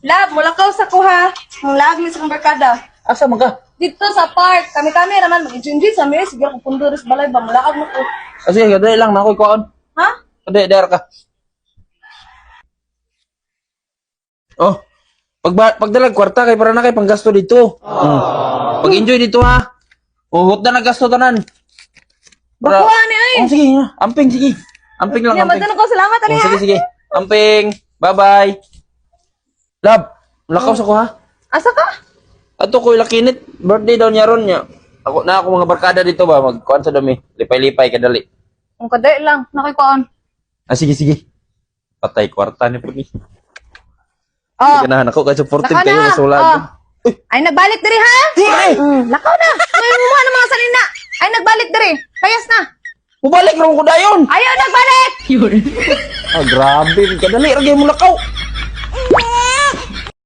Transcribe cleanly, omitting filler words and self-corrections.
Lab, mulakaw sa kuha. Ang lag ni sa barkada. Asa man ka? Dito sa park, kami raman mag-enjoy sa mes, siguro kung punduris balay ba mulakaw mo ko. Sige, dali lang na ako'y kuhaan. Ha? Dali, dali ka. Oh, pagdalag kwarta kay para na kay panggasto dito. Pag-enjoy dito ha. Uhot na naggasto tanan. Bakuha ni ay. Oh, sige, amping, sige. Amping lang, Nya amping. madan ko salamat ani Oh, ha. sige, sige. Amping. Bye-bye. Love, lakaw sa ko ha. Asa ka? Ato ko lakinit. Birthday daw niya ron niya. Ako mga barkada dito ba? Magkuhan sa dami. Lipay-lipay, kadali. Ang kaday lang, nakikuan. Ah, sige, sige. Patay kwarta ni po ni. Oh. Ganahan ako kay supportive Lakaw kayo na. sa sulag. Oh. Ay nagbalik diri ha? Lakaw na. May mo ng mga salina. Ay nagbalik diri. Kayas na. Mubalik ron ko dayon. Ayaw nagbalik. Ah, grabe. Kadali, ragay mo lakaw.